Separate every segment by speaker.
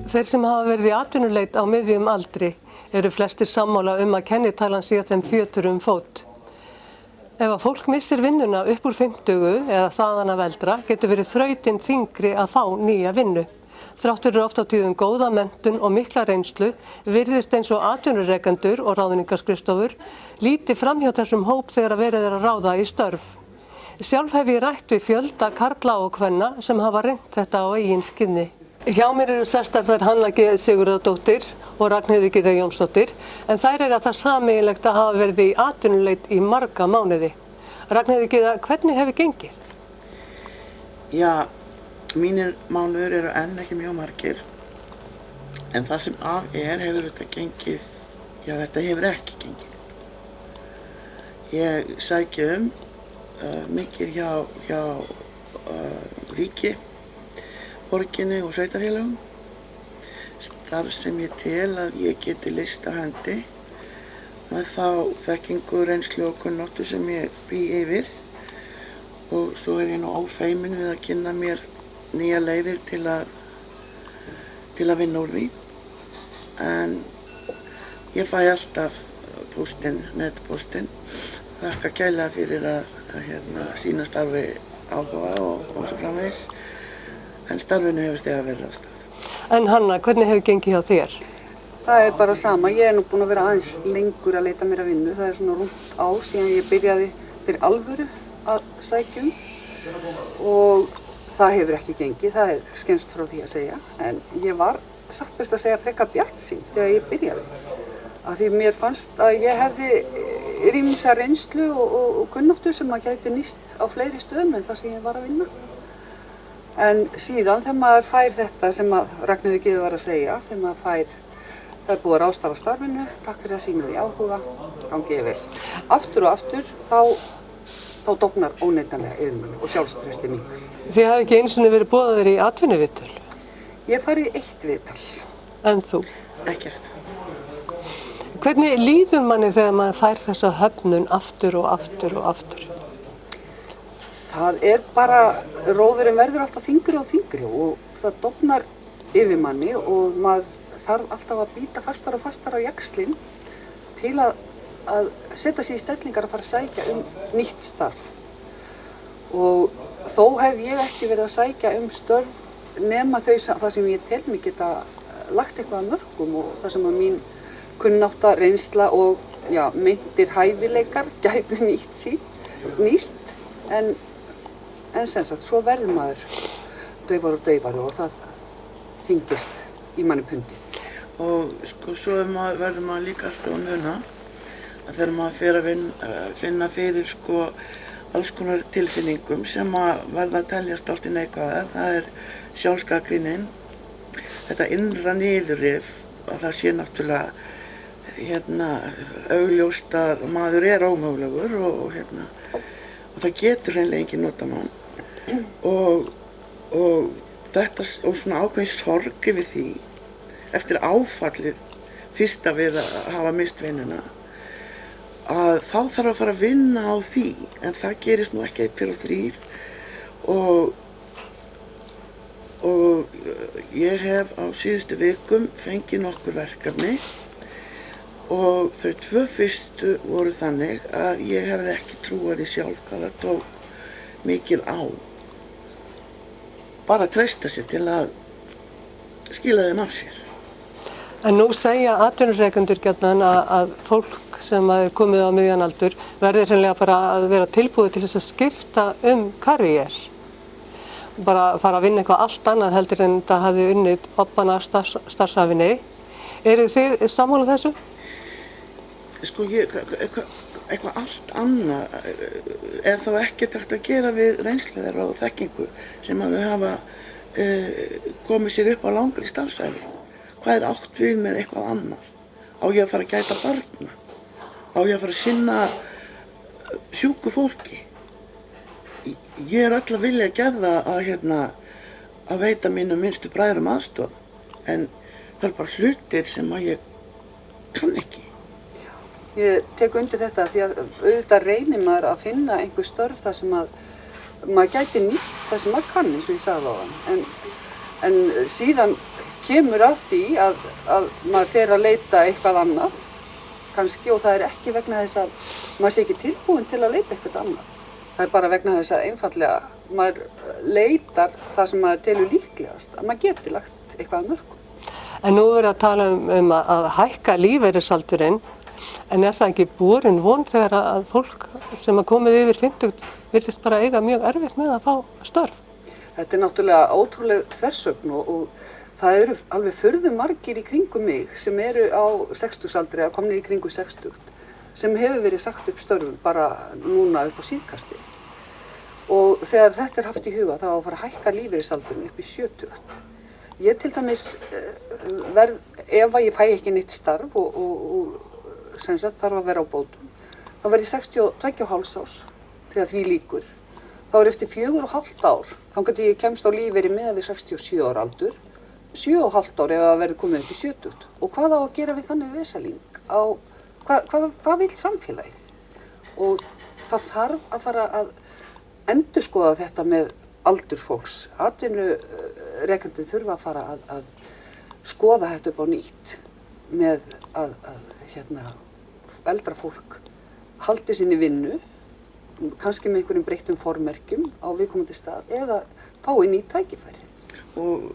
Speaker 1: Þeir sem hafa verið í atvinnuleit á miðjum aldri eru flestir sammála að kennitalan sé þeim fjötur fót. Ef að fólk missir vinnuna upp úr 50 eða þaðan af eldra getur verið þrautin þyngri að fá nýja vinnu. Þrátt fyrir oft á tíðum góða menntun og mikla reynslu virðist eins og atvinnurekendur og ráðningarskrifstofur líti framhjá þessum hóp þegar verið að ráða í störf. Sjálf hef ég rætt við fjölda karla og kvenna sem hafa reynt þetta á eigin skinni. Hjá mér eru sestar þær Hanna G. Sigurðardóttir og Ragnheiður Gyða Jónsdóttir, en þær eiga það sameiginlegt að hafa verið í atvinnuleit í marga mánuði. Ragnheiður Gyða, hvernig hefur gengið?
Speaker 2: Já, mínir mánuður eru enn ekki mjög margir, en það sem af hefur þetta gengið, já þetta hefur ekki gengið. Ég sæki mikið hjá ríki, borginni og sveitarfélögum, starf sem ég tel að ég geti leyst á hendi með þá þekkingu, reynslu og kunnáttu sem ég bý yfir, og svo ég nú ófeimin við að kynna mér nýja leiðir til að vinna úr því. En ég fæ alltaf netpóstinn, þakka kærlega fyrir að sýna starfi áhuga og svo framvegis. En starfinu hefur stiga verið á stað.
Speaker 1: En Hanna, hvernig hefur gengið hjá þér?
Speaker 3: Það bara sama. Ég nú búin að vera aðeins lengur að leita mér að vinnu. Það svona rúmt ár síðan ég byrjaði fyrir alvöru að sækja og það hefur ekki gengið. Það skemmst frá því að segja. En ég var satt best að segja frekar bjartsýn þegar ég byrjaði. Af því mér fannst að ég hefði ýmsa reynslu og kunnáttu sem að gæti nýst á fleiri stöðum en það sem ég var að vinna. En síðan þegar maður fær þetta sem að Ragnheiður Gyða var að segja, þegar maður fær, það búið að ráðstafa starfinu, takk fyrir að sýna því áhuga, gangi vel. Aftur og aftur þá dofnar óneitanlega yfir manni og sjálfstrausti minnkar.
Speaker 1: Þið hafi ekki einu sinni verið boðaðir í atvinnuviðtöl?
Speaker 3: Ég farið í 1 viðtal.
Speaker 1: En þú?
Speaker 2: Ekkert.
Speaker 1: Hvernig líður manni þegar maður fær þessa höfnun aftur og aftur og aftur?
Speaker 3: Það bara, róðurinn verður alltaf þyngri og þyngri og það dofnar yfir manni og maður þarf alltaf að bíta fastar og fastar á jaxlinn til að setja sig í stellingar að fara að sækja nýtt starf. Og þó hef ég ekki verið að sækja störf nema það sem ég tel mig geta lagt eitthvað að mörkum og það sem að mín kunnátta, reynsla og meintir hæfileikar gætu nýst. En sem sagt, svo verður maður daufari og það þyngist í manni pundið.
Speaker 2: Og svo verður maður líka alltaf að muna að þegar maður fer að finna fyrir alls konar tilfinningum sem að verða að teljast allt í neikvæðar. Það sjálfsgagnrýnin, þetta innra niðurrif, að það sé náttúrulega augljóst að maður ómögulegur og það getur hreinlega enginn notað mann. Og svona ákveðin sorg yfir því eftir áfallið fyrsta við að hafa mist vinnuna að þá þarf að fara að vinna á því, en það gerist nú ekki 1, 2 og 3 og ég hef á síðustu vikum fengið nokkur verkefni og þau 2 fyrstu voru þannig að ég hefði ekki trúað því sjálf hvað það tók mikið á. Bara treysta sér til að skila þeim af sér.
Speaker 1: En nú segja atvinnurekendur gjarnan að fólk sem er komið á miðjan aldur verður hreinlega bara að vera tilbúið til þess að skipta karriér. Bara fara að vinna eitthvað allt annað heldur en það hafi unnið obbana starfsævinni. Eru þið sammála þessu?
Speaker 2: Eitthvað allt annað þá ekkert hægt að gera við reynslu þeirra og þekkingu sem að þau hafa komið sér upp á langri starfsævi. Hvað átt við með eitthvað annað? Á ég að fara að gæta barna? Á ég að fara að sinna sjúku fólki? Ég öll að vilja gerða að veita mínum minnstu bræðrum aðstoð, en það bara hlutir sem að ég kann ekki.
Speaker 3: Ég tek undir þetta því að auðvitað reynir maður að finna einhver störf þar sem að maður gæti nýtt það sem maður kann, eins og ég sagði áðan. En síðan kemur að því að maður fer að leita eitthvað annað kannski og það er ekki vegna þess að maður sé ekki tilbúin til að leita eitthvað annað. Það er bara vegna þess að einfallega maður leitar það sem maður telur líklegast að maður geti lagt eitthvað að mörkum.
Speaker 1: En nú verður að tala um að hækka lífeyrisaldurinn, en er það ekki borin von þegar að fólk sem er komið yfir 50 virðist bara eiga mjög erfitt með að fá störf?
Speaker 3: Þetta er náttúrulega ótrúleg þversögn og það eru alveg furðu margir í kringum mig sem eru á 60-aldri eða komnir í kringum 60 sem hefur verið sagt upp störfum bara núna upp á síðkasti. Og þegar þetta er haft í huga þá að fara að hækka lífeyrisaldurinn upp í 70. Ég til dæmis verð, ef að ég fæ ekki neitt starf og sem sagt þarf að vera á bótum, þá verð ég 62,5 árs þegar því lýkur. Þá er eftir 4,5 ár, þangað til ég kemst á lífeyri með við 67 ára aldur, 7,5 ár ef það verður komið upp í 70. Og hvað á að gera við þannig vesaling? Hvað vill samfélagið? Og það þarf að fara að endurskoða þetta með aldur fólks. Atvinnurekendur þurfa að fara að skoða þetta upp á nýtt með að eldra fólk haldi sinni vinnu, kannski með einhverjum breyttum formerkjum á viðkomandi stað eða fái ný tækifæri.
Speaker 2: Og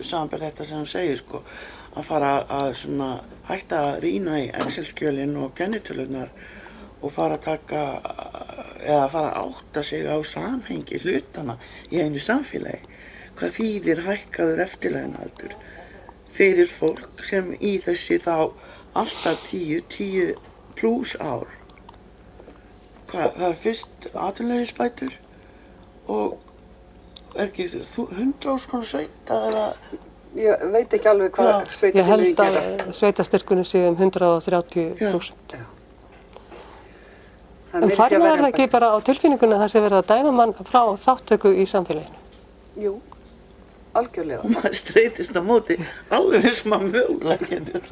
Speaker 2: samanber þetta sem hann segir sko, að fara að svona hætta að rýna í Excel-skjölin og kennitölunar og fara að taka eða fara að átta sig á samhengi hlutana í einu samfélagi. Hvað þýðir hækkaður eftirlaunaaldur fyrir fólk sem í þessi þá alltaf 10 plús ár. Það er fyrst atvinnuleyfisbætur og er ekki 100.000 króna sveita eða?
Speaker 3: Ég veit ekki alveg hvað sveitarfélögin gera.
Speaker 1: Ég held að sveitastyrkunum sé 130.000. En farið er það ekki bara á tilfinninguna þar sem verið að dæma mann frá þáttöku í samfélaginu?
Speaker 3: Jú, algjörlega.
Speaker 2: Og maður streitist á móti alveg sem maður mögulega getur.